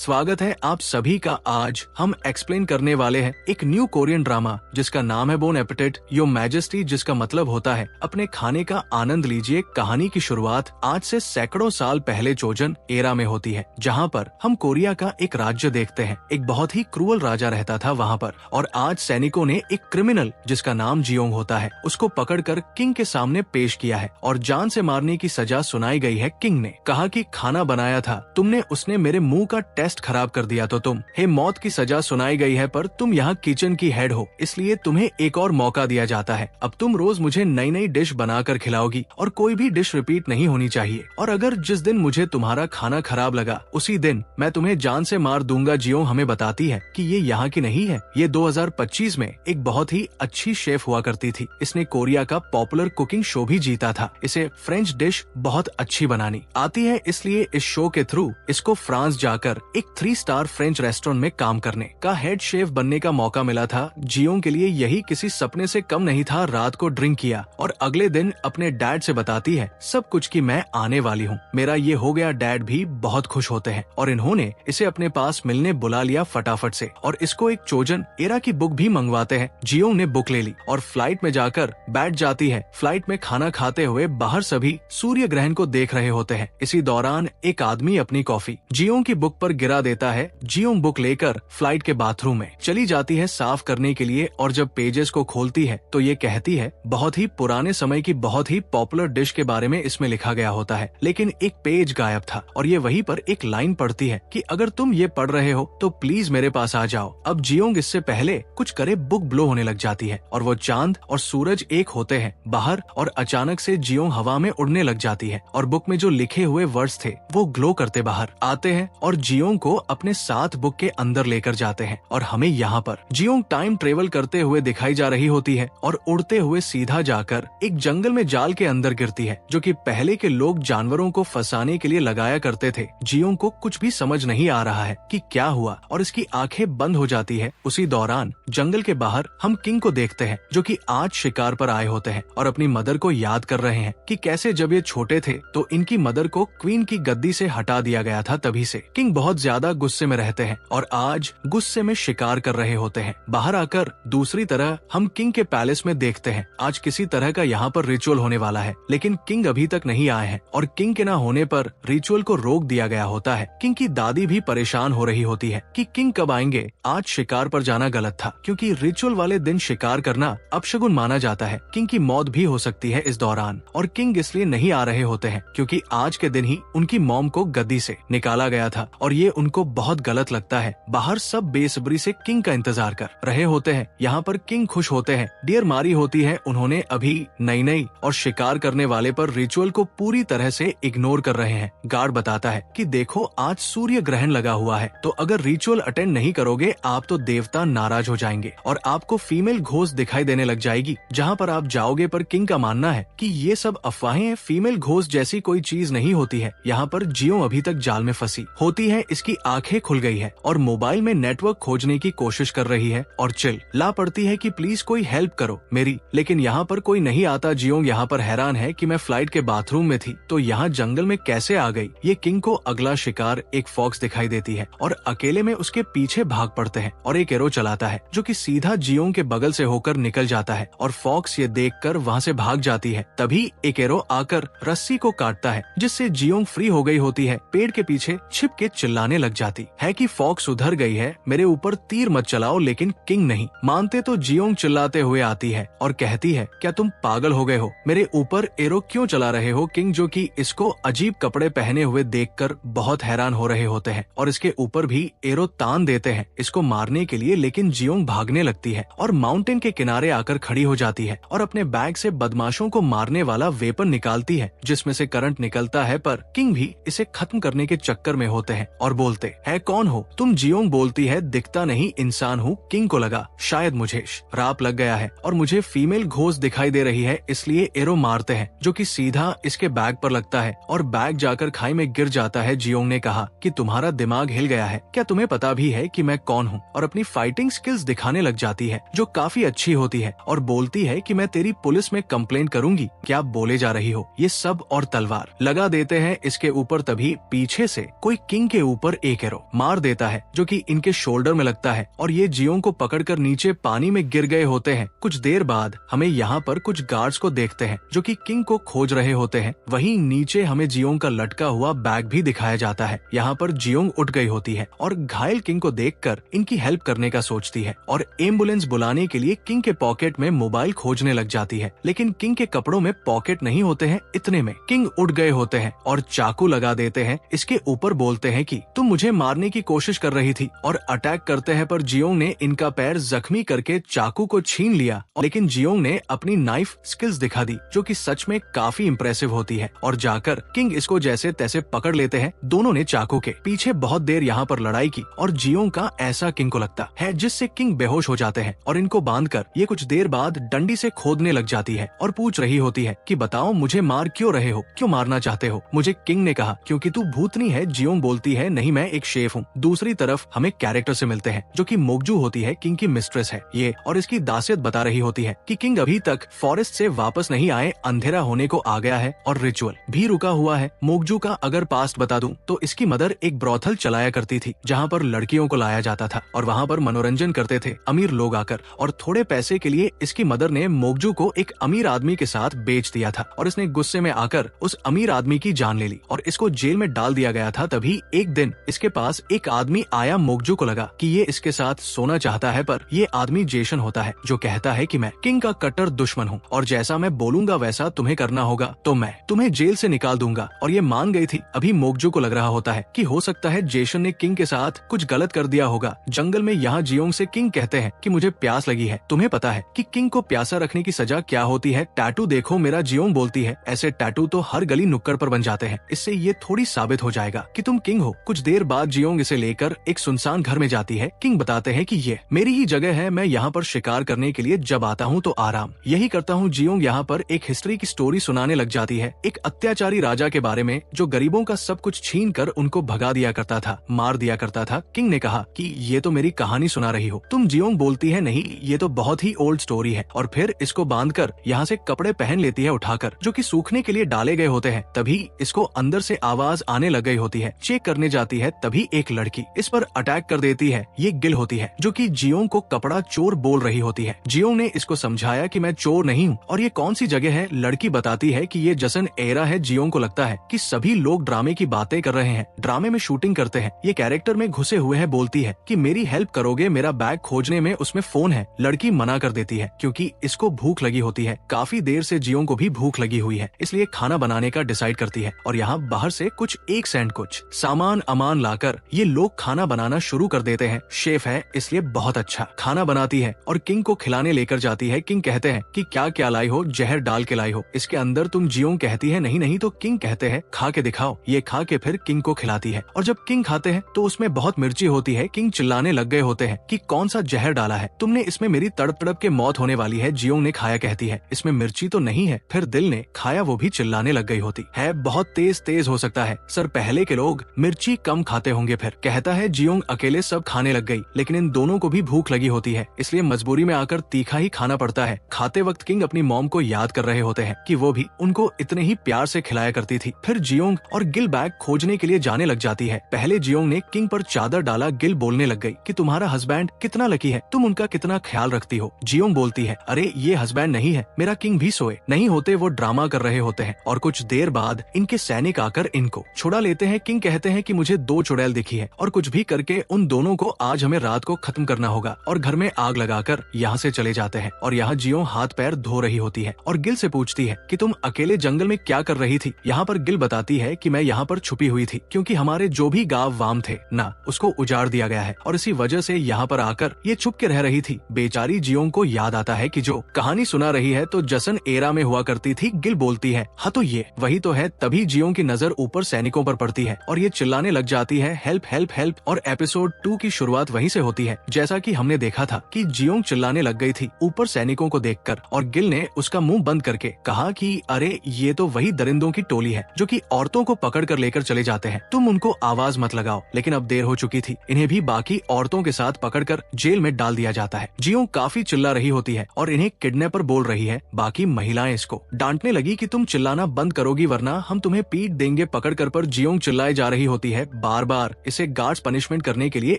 स्वागत है आप सभी का। आज हम एक्सप्लेन करने वाले हैं एक न्यू कोरियन ड्रामा जिसका नाम है बोन एपेटाइट योर मैजेस्टी, जिसका मतलब होता है अपने खाने का आनंद लीजिए। कहानी की शुरुआत आज से सैकड़ों साल पहले जोजन एरा में होती है, जहाँ पर हम कोरिया का एक राज्य देखते हैं। एक बहुत ही क्रूअल राजा रहता था वहाँ पर, और आज सैनिकों ने एक क्रिमिनल जिसका नाम जियोंग होता है उसको पकड़कर किंग के सामने पेश किया है और जान से मारने की सजा सुनाई गई है। किंग ने कहा कि खाना बनाया था तुमने, उसने मेरे मुंह का टेस्ट खराब कर दिया तो तुम मौत की सजा सुनाई गई है, पर तुम यहाँ किचन की हेड हो इसलिए तुम्हें एक और मौका दिया जाता है। अब तुम रोज मुझे नई नई डिश बनाकर खिलाओगी और कोई भी डिश रिपीट नहीं होनी चाहिए, और अगर जिस दिन मुझे तुम्हारा खाना खराब लगा उसी दिन मैं तुम्हें जान से मार दूंगा। जियोंग हमें बताती है कि ये यहाँ की नहीं है, ये 2025 में एक बहुत ही अच्छी शेफ हुआ करती थी। इसने कोरिया का पॉपुलर कुकिंग शो भी जीता था। इसे फ्रेंच डिश बहुत अच्छी बनानी आती है, इसलिए इस शो के थ्रू इसको फ्रांस जाकर एक 3 स्टार फ्रेंच रेस्टोरेंट में काम करने का हेड शेफ बनने का मौका मिला था। जियोंग के लिए यही किसी सपने से कम नहीं था। रात को ड्रिंक किया और अगले दिन अपने डैड से बताती है सब कुछ कि मैं आने वाली हूँ, मेरा ये हो गया। डैड भी बहुत खुश होते हैं और इन्होंने इसे अपने पास मिलने बुला लिया फटाफट से, और इसको एक चोजन एरा की बुक भी मंगवाते हैं। जियोंग ने बुक ले ली और फ्लाइट में जाकर बैठ जाती है। फ्लाइट में खाना खाते हुए बाहर सभी सूर्य ग्रहण को देख रहे होते हैं। इसी दौरान एक आदमी अपनी कॉफी जियोंग की बुक पर गिरा देता है। जियोंग बुक लेकर फ्लाइट के बाथरूम में चली जाती है साफ करने के लिए, और जब पेजेस को खोलती है तो ये कहती है बहुत ही पुराने समय की बहुत ही पॉपुलर डिश के बारे में इसमें लिखा गया होता है, लेकिन एक पेज गायब था और ये वहीं पर एक लाइन पढ़ती है कि अगर तुम ये पढ़ रहे हो तो प्लीज मेरे पास आ जाओ। अब जियोंग इससे पहले कुछ करे बुक ब्लो होने लग जाती है और वो चांद और सूरज एक होते हैं बाहर, और अचानक से जियोंग हवा में उड़ने लग जाती है और बुक में जो लिखे हुए वर्ड्स थे वो ग्लो करते बाहर आते हैं और जियोंग को अपने साथ बुक के अंदर लेकर जाते हैं। और हमें यहाँ पर जियोंग टाइम ट्रेवल करते हुए दिखाई जा रही होती है और उड़ते हुए सीधा जाकर एक जंगल में जाल के अंदर गिरती है, जो कि पहले के लोग जानवरों को फंसाने के लिए लगाया करते थे। जियोंग को कुछ भी समझ नहीं आ रहा है कि क्या हुआ और इसकी आंखें बंद हो जाती है। उसी दौरान जंगल के बाहर हम किंग को देखते हैं, जो कि आज शिकार पर आए होते हैं और अपनी मदर को याद कर रहे हैं कि कैसे जब ये छोटे थे तो इनकी मदर को क्वीन की गद्दी से हटा दिया गया था। तभी से किंग बहुत ज्यादा गुस्से में रहते हैं और आज गुस्से में शिकार कर रहे होते हैं। बाहर आकर दूसरी तरह हम किंग के पैलेस में देखते हैं आज किसी तरह का यहाँ पर रिचुअल होने वाला है, लेकिन किंग अभी तक नहीं आए हैं और किंग के ना होने पर रिचुअल को रोक दिया गया होता है। किंग की दादी भी परेशान हो रही होती है कि किंग कब आएंगे। आज शिकार पर जाना गलत था क्योंकि रिचुअल वाले दिन शिकार करना अपशगुन माना जाता है। किंग की मौत भी हो सकती है इस दौरान, और किंग इसलिए नहीं आ रहे होते हैं क्योंकि आज के दिन ही उनकी मॉम को गद्दी से निकाला गया था और ये उनको बहुत गलत लगता है। बाहर सब बेसब्री से किंग का इंतजार कर रहे होते हैं। यहाँ पर किंग खुश होते हैं। डियर मारी होती है, उन्होंने अभी नई और शिकार करने वाले पर रिचुअल को पूरी तरह से इग्नोर कर रहे हैं। गार्ड बताता है कि देखो आज सूर्य ग्रहण लगा हुआ है, तो अगर रिचुअल अटेंड नहीं करोगे आप तो देवता नाराज हो जाएंगे और आपको फीमेल घोस्ट दिखाई देने लग जाएगी जहाँ पर आप जाओगे। पर किंग का मानना है कि ये सब अफवाहें हैं, फीमेल घोस्ट जैसी कोई चीज नहीं होती है। यहाँ पर जियोंग अभी तक जाल में फंसी होती है। इसकी आंखें खुल गई है और मोबाइल में नेटवर्क खोजने की कोशिश कर रही है और चिल्ला पड़ती है कि प्लीज कोई हेल्प करो मेरी, लेकिन यहाँ पर कोई नहीं आता। जियोंग यहाँ पर हैरान है कि मैं फ्लाइट के बाथरूम में थी तो यहाँ जंगल में कैसे आ गई। ये किंग को अगला शिकार एक फॉक्स दिखाई देती है और अकेले में उसके पीछे भाग पड़ते हैं और एक एरो चलाता है जो कि सीधा जियोंग के बगल से होकर निकल जाता है और फॉक्स ये देखकर वहाँ से भाग जाती है। तभी एक एरो आकर रस्सी को काटता है जिससे जियोंग फ्री हो गई होती है। पेड़ के पीछे छिप के चिल्लाने लग जाती है कि फॉक्स उधर गई है, मेरे ऊपर तीर मत चलाओ, लेकिन किंग नहीं मानते तो जियोंग चिल्लाते हुए आती है और कहती है क्या तुम पागल हो गए हो, मेरे ऊपर एरो क्यों चला रहे हो। किंग जो कि इसको अजीब कपड़े पहने हुए देखकर बहुत हैरान हो रहे होते हैं और इसके ऊपर भी एरो तान देते हैं इसको मारने के लिए, लेकिन जियोंग भागने लगती है और माउंटेन के किनारे आकर खड़ी हो जाती है और अपने बैग से बदमाशों को मारने वाला वेपन निकालती है जिसमें से करंट निकलता है। पर किंग भी इसे खत्म करने के चक्कर में होते हैं और बोलते है कौन हो तुम। जियोंग बोलती है दिखता नहीं इंसान हूँ। किंग को लगा शायद मुझे श्राप लग गया है और मुझे फीमेल घोस्ट दिखाई दे रही है, इसलिए एरो मारते हैं जो कि सीधा इसके बैग पर लगता है और बैग जाकर खाई में गिर जाता है। जियोंग ने कहा कि तुम्हारा दिमाग हिल गया है, क्या तुम्हें पता भी है कि मैं कौन हूँ, और अपनी फाइटिंग स्किल्स दिखाने लग जाती है जो काफी अच्छी होती है और बोलती है कि मैं तेरी पुलिस में कंप्लेंट करूंगी। क्या बोले जा रही हो, ये सब और तलवार लगा देते हैं इसके ऊपर। तभी पीछे से कोई किंग के ऊपर पर एक एरो मार देता है जो कि इनके शोल्डर में लगता है और ये जियोंग को पकड़कर नीचे पानी में गिर गए होते हैं। कुछ देर बाद हमें यहाँ पर कुछ गार्ड्स को देखते हैं जो कि किंग को खोज रहे होते हैं। वहीं नीचे हमें जियोंग का लटका हुआ बैग भी दिखाया जाता है। यहाँ पर जियोंग उठ गई होती है और घायल किंग को देखकर इनकी हेल्प करने का सोचती है और एम्बुलेंस बुलाने के लिए किंग के पॉकेट में मोबाइल खोजने लग जाती है, लेकिन किंग के कपड़ों में पॉकेट नहीं होते हैं। इतने में किंग उठ गए होते हैं और चाकू लगा देते हैं। इसके ऊपर बोलते हैं कि तुम मुझे मारने की कोशिश कर रही थी और अटैक करते हैं, पर जियोंग ने इनका पैर जख्मी करके चाकू को छीन लिया। लेकिन जियोंग ने अपनी नाइफ स्किल्स दिखा दी जो कि सच में काफी इम्प्रेसिव होती है और जाकर किंग इसको जैसे तैसे पकड़ लेते हैं। दोनों ने चाकू के पीछे बहुत देर यहाँ पर लड़ाई की और जियोंग का ऐसा किंग को लगता है जिससे किंग बेहोश हो जाते हैं और इनको बांधकर ये कुछ देर बाद डंडी से खोदने लग जाती है और पूछ रही होती है कि बताओ मुझे मार क्यों रहे हो, क्यों मारना चाहते हो मुझे। किंग ने कहा क्योंकि तू भूतनी है। जियोंग बोलती है नहीं, मैं एक शेफ हूँ। दूसरी तरफ हमें कैरेक्टर से मिलते हैं जो कि मोगजू होती है, किंग की मिस्ट्रेस है ये, और इसकी दासियत बता रही होती है कि किंग अभी तक फॉरेस्ट से वापस नहीं आए, अंधेरा होने को आ गया है और रिचुअल भी रुका हुआ है। मोगजू का अगर पास्ट बता दूं तो इसकी मदर एक ब्रोथल चलाया करती थी जहाँ पर लड़कियों को लाया जाता था और वहाँ पर मनोरंजन करते थे अमीर लोग आकर, और थोड़े पैसे के लिए इसकी मदर ने मोगजू को एक अमीर आदमी के साथ बेच दिया था और इसने गुस्से में आकर उस अमीर आदमी की जान ले ली और इसको जेल में डाल दिया गया था। तभी एक दिन इसके पास एक आदमी आया। मोगजू को लगा कि ये इसके साथ सोना चाहता है, पर ये आदमी जेसन होता है जो कहता है कि मैं किंग का कट्टर दुश्मन हूँ और जैसा मैं बोलूंगा वैसा तुम्हें करना होगा, तो मैं तुम्हें जेल से निकाल दूंगा। और ये मान गई थी। अभी मोगजू को लग रहा होता है कि हो सकता है जेसन ने किंग के साथ कुछ गलत कर दिया होगा। जंगल में यहाँ जियोंग से किंग कहते हैं कि मुझे प्यास लगी है, तुम्हें पता है कि किंग को प्यासा रखने की सजा क्या होती है? टैटू देखो मेरा। जियोंग बोलती है ऐसे टैटू तो हर गली नुक्कड़ पर बन जाते हैं, इससे ये थोड़ी साबित हो जाएगा कि तुम किंग हो। कुछ देर बाद जियोंग इसे लेकर एक सुनसान घर में जाती है। किंग बताते हैं कि ये मेरी ही जगह है, मैं यहाँ पर शिकार करने के लिए जब आता हूँ तो आराम यही करता हूँ। जियोंग यहाँ पर एक हिस्ट्री की स्टोरी सुनाने लग जाती है, एक अत्याचारी राजा के बारे में जो गरीबों का सब कुछ छीन कर उनको भगा दिया करता था, मार दिया करता था। किंग ने कहा कि ये तो मेरी कहानी सुना रही हो तुम। जियोंग बोलती है नहीं, ये तो बहुत ही ओल्ड स्टोरी है, और फिर इसको बांधकर यहाँ से कपड़े पहन लेती है उठाकर जो कि सूखने के लिए डाले गए होते हैं। तभी इसको अंदर से आवाज आने लग गई होती है। चेक करने जाती है, तभी एक लड़की इस पर अटैक कर देती है। ये गिल होती है जो कि जियोंग को कपड़ा चोर बोल रही होती है। जियोंग ने इसको समझाया कि मैं चोर नहीं हूँ और ये कौन सी जगह है। लड़की बताती है कि ये जसन एरा है। जियोंग को लगता है कि सभी लोग ड्रामे की बातें कर रहे हैं, ड्रामे में शूटिंग करते हैं, ये कैरेक्टर में घुसे हुए हैं। बोलती है कि मेरी हेल्प करोगे, मेरा बैग खोजने में उसमें फोन है। लड़की मना कर देती है क्योंकि इसको भूख लगी होती है। काफी देर से जियोंग को भी भूख लगी हुई है, इसलिए खाना बनाने का डिसाइड करती है और यहाँ बाहर से कुछ एक सेंट कुछ सामान अमान लाकर ये लोग खाना बनाना शुरू कर देते हैं। शेफ है इसलिए बहुत अच्छा खाना बनाती है और किंग को खिलाने लेकर जाती है। किंग कहते हैं कि क्या क्या लाई हो? जहर डाल के लाई हो इसके अंदर तुम। जियोंग कहती है नहीं नहीं, तो किंग कहते हैं खा के दिखाओ। ये खा के फिर किंग को खिलाती है और जब किंग खाते हैं तो उसमें बहुत मिर्ची होती है। किंग चिल्लाने लग गए होते हैं कि कौन सा जहर डाला है तुमने, इसमें मेरी तड़प तड़प के मौत होने वाली है। जियोंग ने खाया कहती है इसमें मिर्ची तो नहीं है। फिर दिल ने खाया, वो भी चिल्लाने लग गई होती है बहुत तेज तेज हो सकता है सर, पहले के लोग मिर्ची कम खाते होंगे। फिर कहता है जियोंग अकेले सब खाने लग गई, लेकिन इन दोनों को भी भूख लगी होती है इसलिए मजबूरी में आकर तीखा ही खाना पड़ता है। खाते वक्त किंग अपनी मॉम को याद कर रहे होते हैं कि वो भी उनको इतने ही प्यार से खिलाया करती थी। फिर जियोंग और गिल बैग खोजने के लिए जाने लग जाती है। पहले जियोंग ने किंग पर चादर डाला। गिल बोलने लग गई कि तुम्हारा हस्बैंड कितना लकी है, तुम उनका कितना ख्याल रखती हो। जियोंग बोलती है अरे ये हस्बैंड नहीं है, मेरा किंग भी सोए नहीं होते, वो ड्रामा कर रहे होते हैं। और कुछ देर बाद इनके सैनिक आकर इनको छुड़ा लेते हैं। किंग कहते हैं कि मुझे 2 चुड़ैल दिखी है और कुछ भी करके उन दोनों को आज हमें रात को खत्म करना होगा, और घर में आग लगाकर यहाँ से चले जाते हैं। और यहाँ जियोंग हाथ पैर धो रही होती है और गिल से पूछती है कि तुम अकेले जंगल में क्या कर रही थी। यहाँ पर गिल बताती है कि मैं यहाँ पर छुपी हुई थी क्योंकि हमारे जो भी गांव वाम थे ना, उसको उजाड़ दिया गया है और इसी वजह से यहाँ पर आकर ये छुप के रह रही थी। बेचारी जियोंग को याद आता है कि जो कहानी सुना रही है तो जसन एरा में हुआ करती थी। गिल बोलती है हाँ तो ये वही तो है। तभी जियोंग की नजर ऊपर सैनिकों पर पड़ती है और ये चिल्लाने लग जाती है हेल्प हेल्प हेल्प। और एपिसोड 2 की शुरुआत वहीं से होती है। जैसा कि हमने देखा था कि जियोंग चिल्लाने लग गई थी ऊपर सैनिकों को देखकर, और गिल ने उसका मुंह बंद करके कहा कि अरे ये तो वही दरिंदों की टोली है जो कि औरतों को पकड़ कर लेकर चले जाते हैं, तुम उनको आवाज मत लगाओ। लेकिन अब देर हो चुकी थी, इन्हें भी बाकी औरतों के साथ पकड़कर जेल में डाल दिया जाता है। जियोंग काफी चिल्ला रही होती है और इन्हें किडनैपर बोल रही है। बाकी महिलाएं इसको डांटने लगी कि तुम चिल्लाना बंद करोगी वरना हम तुम्हें पीट देंगे पकड़ कर। पर जियोंग चिल्लाए जा रही होती है बार बार इसे गार्ड्स पनिशमेंट करने के लिए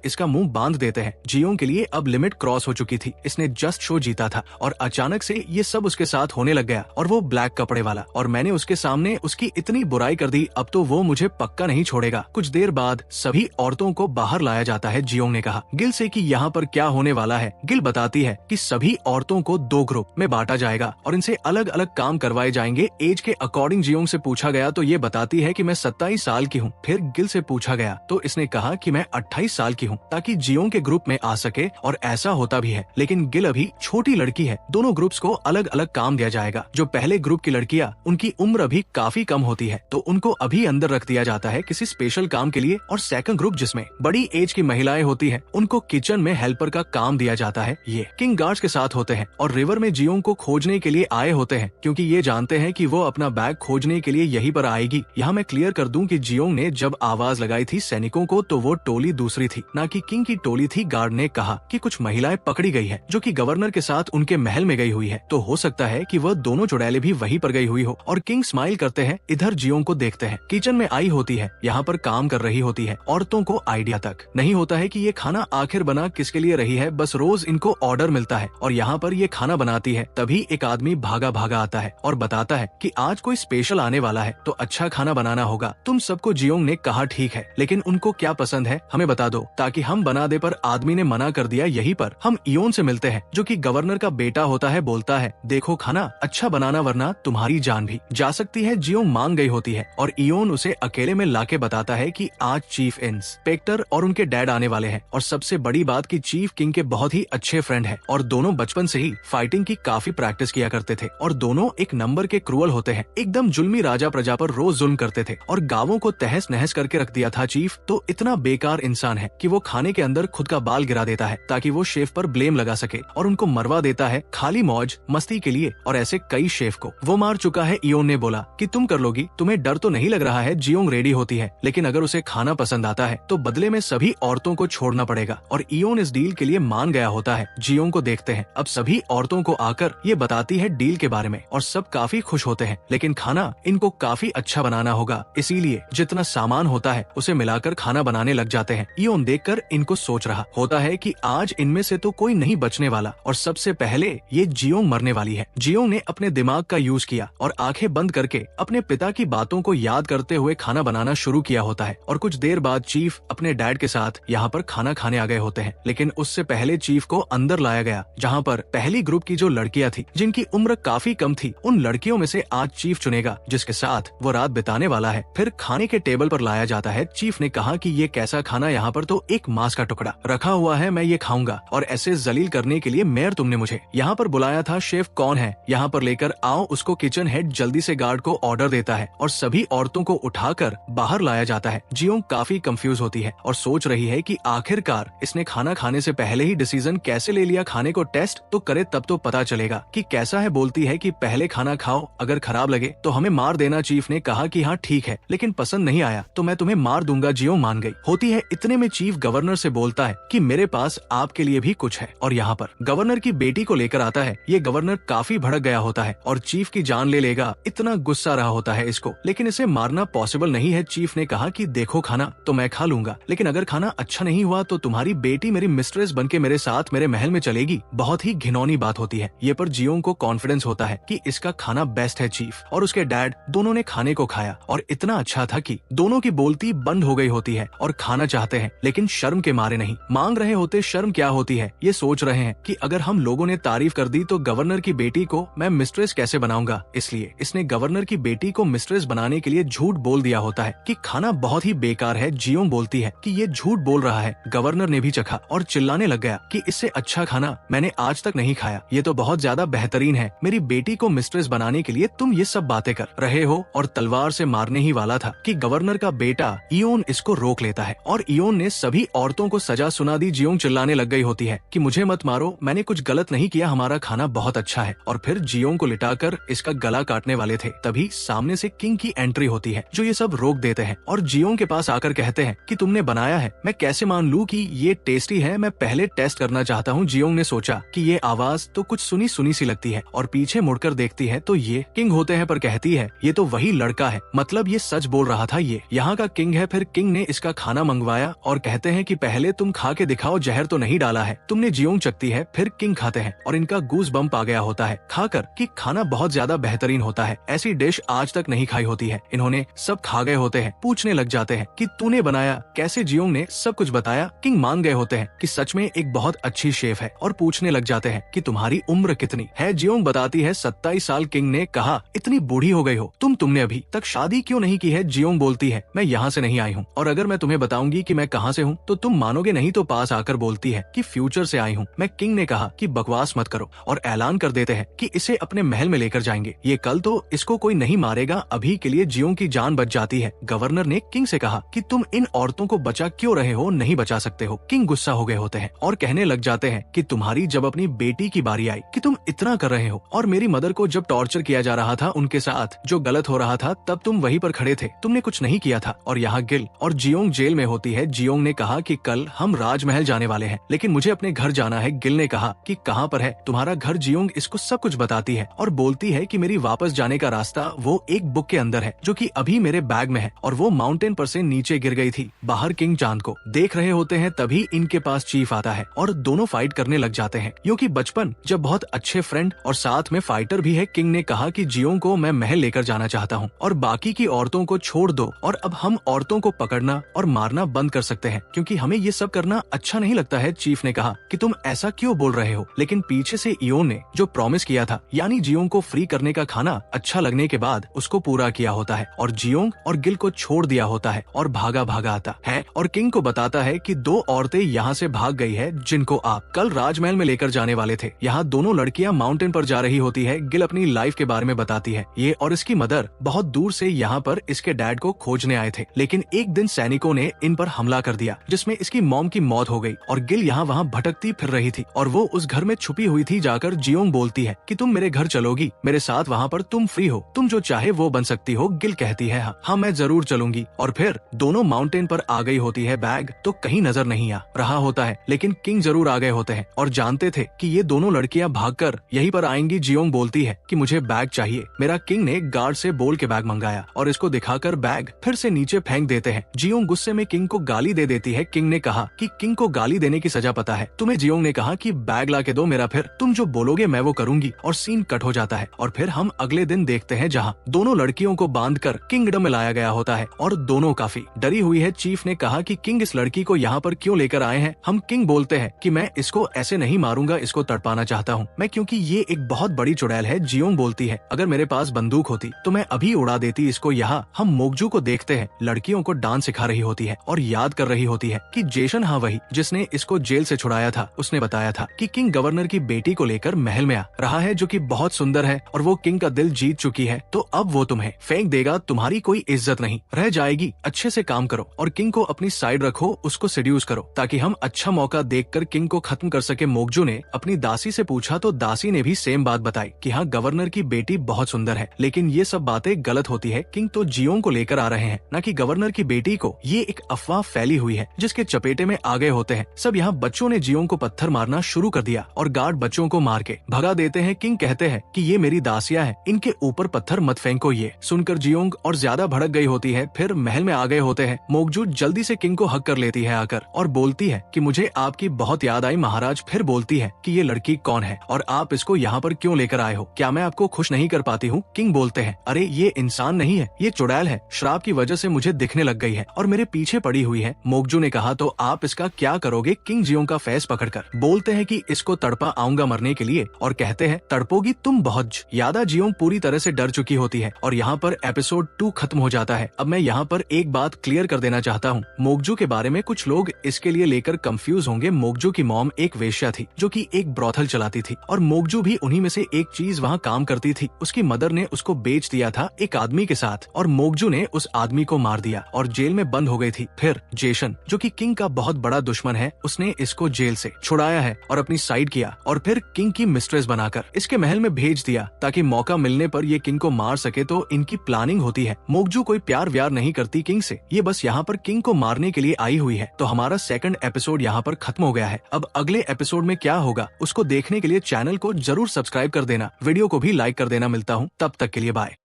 इसका मुंह बांध देते हैं। जियोंग के लिए अब लिमिट क्रॉस हो चुकी थी। इसने जस्ट शो जीता था और अचानक से ये सब उसके साथ होने लग गया, और वो ब्लैक कपड़े वाला, और मैंने उसके सामने उसकी इतनी बुराई कर दी, अब तो वो मुझे पक्का नहीं छोड़ेगा। कुछ देर बाद सभी औरतों को बाहर लाया जाता है। जियोंग ने कहा गिल से कि यहाँ पर क्या होने वाला है। गिल बताती है कि सभी औरतों को 2 ग्रुप में बांटा जाएगा और इनसे अलग अलग काम करवाए जाएंगे एज के अकॉर्डिंग। जियोंग से पूछा गया तो ये बताती है कि मैं 27 साल की हूँ। फिर गिल से पूछा गया तो इसने कहा कि मैं 28 साल की हूँ, ताकि जियोंग के ग्रुप में आ सके, और ऐसा होता भी है। लेकिन गिल अभी छोटी लड़की है। दोनों ग्रुप्स को अलग अलग काम दिया जाएगा। जो पहले ग्रुप की लड़कियां, उनकी उम्र अभी काफी कम होती है, तो उनको अभी अंदर रख दिया जाता है किसी स्पेशल काम के लिए। और सेकंड ग्रुप जिसमें बड़ी एज की महिलाएं होती हैं, उनको किचन में हेल्पर का काम दिया जाता है। ये किंग गार्ड्स के साथ होते हैं और रिवर में जियोंग को खोजने के लिए आए होते हैं, क्योंकि ये जानते हैं कि वो अपना बैग खोजने के लिए यहीं पर आएगी। यहाँ मैं क्लियर कर दूं कि जियोंग ने जब आवाज लगाई थी सैनिकों को, तो वो टोली दूसरी थी, ना कि किंग की टोली थी। गार्ड ने कहा कि कुछ महिलाएं पकड़ी गई है, जो कि गवर्नर के साथ उनके महल में गई हुई है, तो हो सकता है कि वह दोनों चुड़ैलें भी वहीं पर गई हुई हो। और किंग स्माइल करते हैं, इधर जियोंग को देखते हैं। किचन में आई होती है, यहाँ पर काम कर रही होती है। औरतों को आइडिया तक नहीं होता है कि ये खाना आखिर बना किसके लिए रही है, बस रोज इनको ऑर्डर मिलता है और यहाँ पर ये खाना बनाती है। तभी एक आदमी भागा भागा आता है और बताता है कि आज कोई स्पेशल आने वाला है, तो अच्छा खाना बनाना होगा तुम सबको। जियोंग ने कहा ठीक है, लेकिन उनको क्या पसंद है हमें बता दो, ताकि हम बना दे। पर आदमी ने मना कर दिया। यहीं पर हम इयोन से मिलते हैं, जो कि गवर्नर का बेटा होता है। बोलता है देखो खाना अच्छा बनाना, वरना तुम्हारी जान भी जा सकती है। जियोंग मांग गई होती है और इयोन उसे अकेले में लाके बताता है कि आज चीफ इंस्पेक्टर और उनके डैड आने वाले हैं। और सबसे बड़ी बात कि चीफ किंग के बहुत ही अच्छे फ्रेंड है और दोनों बचपन से ही फाइटिंग की काफी प्रैक्टिस किया करते थे। और दोनों एक नंबर के क्रूअल होते हैं, एकदम जुल्मी राजा प्रजा पर रोज जुल्म करते थे और गांवों को तहस नहस करके रख दिया था। चीफ तो इतना बेकार इंसान है कि वो खाने के अंदर खुद का बाल गिरा देता है, ताकि वो शेफ पर ब्लेम लगा सके, और उनको मरवा देता है खाली मौज मस्ती के लिए। और ऐसे कई शेफ को वो मार चुका है। इयोन ने बोला कि तुम कर लोगी, तुम्हें डर तो नहीं लग रहा है। जियोंग रेडी होती है, लेकिन अगर उसे खाना पसंद आता है तो बदले में सभी औरतों को छोड़ना पड़ेगा, और इयोन इस डील के लिए मान गया होता है। जियोंग को देखते हैं, अब सभी औरतों को आकर ये बताती है डील के बारे में, और सब काफी खुश होते हैं। लेकिन खाना इनको काफी अच्छा बनाना होगा, इसीलिए जितना सामान होता है उसे मिलाकर खाना बनाने लग जाते हैं। इयोन देखकर इनको सोच रहा होता है कि आज इनमें से तो कोई नहीं बचने वाला, और सबसे पहले ये जियोंग मरने वाली है। जियोंग ने अपने दिमाग का यूज किया और आंखें बंद करके अपने पिता की बातों को याद करते हुए खाना बनाना शुरू किया होता है। और कुछ देर बाद चीफ अपने डैड के साथ यहाँ पर खाना खाने आ गए होते हैं। लेकिन उससे पहले चीफ को अंदर लाया गया, जहाँ पर पहली ग्रुप की जो लड़कियां थी, जिनकी उम्र काफी कम थी, उन लड़कियों में से आज चीफ चुनेगा जिसके साथ वो रात बिताने वाला है। फिर खाने के टेबल पर लाया जाता है। चीफ ने कहा कि ये कैसा खाना, यहाँ पर तो एक मांस का टुकड़ा रखा हुआ है, मैं ये खाऊंगा। और ऐसे जलील करने के लिए मेयर तुमने मुझे यहाँ पर बुलाया था, शेफ कौन है यहाँ पर लेकर आओ उसको। किचन हेड जल्दी से गार्ड को ऑर्डर देता है और सभी औरतों को उठाकर बाहर लाया जाता है। जियोंग काफी कंफ्यूज होती है और सोच रही है कि आखिरकार इसने खाना खाने से पहले ही डिसीजन कैसे ले लिया। खाने को टेस्ट तो करे तब तो पता चलेगा कि कैसा है। बोलती है कि पहले खाना खाओ, अगर खराब लगे तो हमें मार देना। चीफ ने कहा कि हाँ ठीक है, लेकिन पसंद नहीं आया तो मैं तुम्हें मार दूंगा। जियोंग मान गई होती है। इतने में चीफ गवर्नर से बोलता है कि मेरे पास आपके लिए भी कुछ है, और यहाँ पर गवर्नर की बेटी को लेकर आता है। ये गवर्नर काफी भड़क गया होता है और चीफ की जान ले लेगा, इतना गुस्सा रहा होता है इसको, लेकिन इसे मारना पॉसिबल नहीं है। चीफ ने कहा कि देखो खाना तो मैं खा लूंगा, लेकिन अगर खाना अच्छा नहीं हुआ तो तुम्हारी बेटी मेरी मिस्ट्रेस बनके मेरे साथ मेरे महल में चलेगी। बहुत ही घिनौनी बात होती है ये, पर जियोंग को कॉन्फिडेंस होता है कि इसका खाना बेस्ट है। चीफ और उसके डैड दोनों ने खाने को खाया और इतना अच्छा था कि दोनों की बोलती बंद हो गई होती है और खाना चाहते हैं, लेकिन शर्म के मारे नहीं मांग रहे होते। शर्म क्या होती है ये सोच रहे हैं कि अगर हम लोगों ने तारीफ कर दी तो गवर्नर की बेटी को मैं मिस्ट्रेस कैसे बनाऊंगा। इसलिए इसने गवर्नर की बेटी को मिस्ट्रेस बनाने के लिए झूठ बोल दिया होता है कि खाना बहुत ही बेकार है। जियोंग बोलती है कि ये झूठ बोल रहा है। गवर्नर ने भी चखा और चिल्लाने लग गया कि इससे अच्छा खाना मैंने आज तक नहीं खाया, ये तो बहुत ज्यादा बेहतरीन है। मेरी बेटी को मिस्ट्रेस बनाने के लिए तुम ये सब बातें कर रहे हो। और तलवार से मारने ही वाला था कि गवर्नर का बेटा इयोन इसको रोक लेता है और इयोन ने सभी औरतों को सजा सुना दी। जियोंग चिल्लाने लग गई होती है कि मुझे मत मारो, मैंने कुछ गलत नहीं किया, हमारा खाना बहुत अच्छा है। और फिर जियोंग को लिटाकर इसका गला काटने वाले थे, तभी सामने से किंग की एंट्री होती है, जो ये सब रोक देते हैं और जियोंग के पास आकर कहते हैं कि तुमने बनाया है, मैं कैसे मान लूं कि ये टेस्टी है, मैं पहले टेस्ट करना चाहता हूँ। जियोंग ने सोचा कि ये आवाज तो कुछ सुनी सुनी सी लगती है और पीछे मुड़कर देखती है तो ये किंग होते हैं, पर कहती है ये तो वही लड़का है, मतलब ये सच बोल रहा था, ये यहाँ का किंग है। फिर किंग ने इसका खाना मंगवाया और कहते हैं कि पहले तुम खा के दिखाओ, जहर तो नहीं डाला है तुमने। जियोंग चखती है, फिर किंग खाते हैं और इनका गूज बम्प आ गया होता है खाकर कि खाना बहुत ज्यादा बेहतरीन होता है, ऐसी डिश आज तक नहीं खाई होती है। इन्होंने सब खा गए होते हैं, पूछने लग जाते हैं कि तूने बनाया कैसे। जियोंग ने सब कुछ बताया। किंग मान गए होते हैं कि सच में एक बहुत अच्छी शेफ है और पूछने लग जाते हैं कि तुम्हारी उम्र कितनी है। जियोंग बताती है 27 साल। किंग ने कहा इतनी बूढ़ी हो गई हो तुमने अभी तक शादी क्यों नहीं की है। जियोंग बोलती है मैं यहाँ से नहीं आई हूँ और अगर मैं तुम्हें बताऊंगी कि मैं कहाँ से हूँ तो तुम मानोगे नहीं। तो पास आकर बोलती है कि फ्यूचर से आई हूँ मैं। किंग ने कहा कि बकवास मत करो और ऐलान कर देते हैं कि इसे अपने महल में लेकर जाएंगे। ये कल तो इसको कोई नहीं मारेगा, अभी के लिए जियोंग की जान बच जाती है। गवर्नर ने किंग से कहा कि तुम इन औरतों को बचा क्यों रहे हो, नहीं बचा सकते हो। किंग गुस्सा हो गए होते हैं और कहने लग जाते हैं कि तुम्हारी जब अपनी बेटी की बारी आई कि तुम इतना कर रहे हो और मेरी मदर को जब टॉर्चर किया जा रहा था उनके साथ जो गलत हो रहा था तब तुम वहीं पर खड़े थे, तुमने कुछ नहीं किया था। और यहाँ गिल और जियोंग जेल में होती है। जियोंग ने कहा कि कल हम राजमहल जाने वाले हैं लेकिन मुझे अपने घर जाना है। गिल ने कहा कि कहाँ पर है तुम्हारा घर। जियोंग इसको सब कुछ बताती है और बोलती है कि मेरी वापस जाने का रास्ता वो एक बुक के अंदर है जो कि अभी मेरे बैग में है और वो माउंटेन पर से नीचे गिर गई थी। बाहर किंग चांद को देख रहे होते हैं, तभी इनके पास चीफ आता है और दोनों फाइट करने लग जाते हैं क्योंकि बचपन जब बहुत अच्छे फ्रेंड और साथ में फाइटर भी है। किंग ने कहा कि जियोंग को मैं महल लेकर जाना चाहता हूँ और बाकी की औरतों को छोड़ दो और अब हम औरतों को पकड़ना और मारना बंद कर सकते हैं क्योंकि हमें ये सब करना अच्छा नहीं लगता है। चीफ ने कहा कि तुम ऐसा क्यों बोल रहे हो, लेकिन पीछे से इयोन ने जो प्रॉमिस किया था यानी जियोंग को फ्री करने का खाना अच्छा लगने के बाद उसको पूरा किया होता है और जियोंग और गिल को छोड़ दिया होता है और भागा आता है और किंग को बताता है कि 2 औरतें यहाँ से भाग गई है जिनको आप कल राजमहल में लेकर जाने वाले थे। यहाँ दोनों लड़कियाँ माउंटेन पर जा रही होती है। गिल अपनी लाइफ के बारे में बताती है। ये और इसकी मदर बहुत दूर से यहाँ पर इसके डैड को खोजने आए थे लेकिन एक दिन सैनिकों ने इन पर हमला कर दिया जिसमें इसकी मॉम की मौत हो गई और गिल यहाँ वहाँ भटकती फिर रही थी और वो उस घर में छुपी हुई थी। जाकर जियोंग बोलती है कि तुम मेरे घर चलोगी, मेरे साथ वहाँ पर तुम फ्री हो, तुम जो चाहे वो बन सकती हो। गिल कहती है हाँ मैं जरूर चलूंगी और फिर दोनों माउंटेन पर आ गई होती है। बैग तो कहीं नजर नहीं आ रहा होता है लेकिन किंग जरूर आ गए होते हैं और जानते थे कि ये दोनों लड़कियां भागकर यहीं पर आएंगी। जियोंग बोलती है कि मुझे बैग चाहिए मेरा। किंग ने गार्ड से बोल के बैग मंगाया और इसको दिखाकर बैग फिर से नीचे फेंक देते हैं। जियोंग गुस्से में किंग को गाली दे देती है। किंग ने कहा कि किंग को गाली देने की सजा पता है तुम्हें। जियोंग ने कहा कि बैग ला के दो मेरा, फिर तुम जो बोलोगे मैं वो करूंगी और सीन कट हो जाता है। और फिर हम अगले दिन देखते हैं जहाँ दोनों लड़कियों को बांधकर किंगडम में लाया गया होता है और दोनों काफी डरी हुई है। चीफ ने कहा कि किंग इस लड़की को यहाँ पर क्यों लेकर आए हैं। हम किंग बोलते हैं कि मैं इसको ऐसे नहीं मारूंगा, इसको तड़पाना चाहता हूँ मैं क्योंकि ये एक बहुत बड़ी चुड़ैल है। जियोंग बोलती है अगर मेरे पास बंदूक होती तो मैं अभी उड़ा देती इसको। यहाँ हम मोगजू को देखते हैं, लड़कियों को डांस सिखा रही होती है और याद कर रही होती है कि जेसन, हाँ वही जिसने इसको जेल से छुड़ाया था, उसने बताया था कि किंग गवर्नर की बेटी को लेकर महल में आ रहा है जो कि बहुत सुंदर है और वो किंग का दिल जीत चुकी है तो अब वो तुम्हें फेंक देगा, तुम्हारी कोई इज्जत नहीं रह जाएगी। अच्छे से काम करो और किंग को अपनी साइड रखो, उसको सेड्यूस करो ताकि हम अच्छा मौका देखकर किंग को खत्म कर सके। मोगजू ने अपनी दासी से पूछा तो दासी ने भी सेम बात बताई कि हाँ गवर्नर की बेटी बहुत सुंदर है, लेकिन ये सब बातें गलत होती है। किंग तो जियोंग को लेकर आ रहे हैं न कि गवर्नर की बेटी को। ये एक अफवाह फैली हुई है जिसके चपेटे में आ गए होते हैं सब। यहाँ बच्चों ने जियोंग को पत्थर मारना शुरू कर दिया और गार्ड बच्चों को मार के भगा देते हैं। किंग कहते हैं कि ये मेरी दासियां हैं, इनके ऊपर पत्थर मत फेंको। ये सुनकर जियोंग और ज्यादा भड़क गई होती है। फिर महल में आ गए होते हैं। मोगजू जल्दी से किंग को हक कर लेती है आकर और बोलती है कि मुझे आपकी बहुत याद आई महाराज। फिर बोलती है कि ये लड़की कौन है और आप इसको यहाँ पर क्यों लेकर आए हो, क्या मैं आपको खुश नहीं कर पाती हूँ। किंग बोलते हैं अरे ये इंसान नहीं है, ये चुड़ैल है, श्राप की वजह से मुझे दिखने लग गई है और मेरे पीछे पड़ी हुई है। मोगजू ने कहा तो आप इसका क्या करोगे। किंग जियोंग का फेस पकड़कर बोलते हैं कि इसको तड़पा आऊंगा मरने के लिए और कहते हैं तड़पोगी तुम बहुत ज्यादा। जियोंग पूरी तरह से डर चुकी होती है और यहाँ पर एपिसोड 2 खत्म हो जाता है। अब मैं यहाँ पर एक बात क्लियर कर देना चाहता हूँ मोगजू के बारे में। कुछ लोग इसके लिए लेकर कंफ्यूज होंगे। मोगजू की मॉम एक वेश्या थी जो कि एक ब्रोथल चलाती थी और मोगजू भी उन्हीं में से एक चीज वहाँ काम करती थी। उसकी मदर ने उसको बेच दिया था एक आदमी के साथ और मोगजू ने उस आदमी को मार दिया और जेल में बंद हो गई थी। फिर जेसन जो कि किंग का बहुत बड़ा दुश्मन है, उसने इसको जेल से छुड़ाया है और अपनी साइड किया और फिर किंग की मिस्ट्रेस बनाकर इसके महल में भेज दिया ताकि मौका मिलने पर ये किंग को मार सके। तो इनकी प्लानिंग होती है। मोगजू कोई प्यार व्यार नहीं करती किंग से, ये बस यहाँ पर किंग को मारने के लिए आई हुई है। तो हमारा सेकंड एपिसोड यहाँ पर खत्म हो गया है। अब अगले एपिसोड में क्या होगा उसको देखने के लिए चैनल को जरूर सब्सक्राइब कर देना, वीडियो को भी लाइक कर देना। मिलता हूँ तब तक के लिए बाय।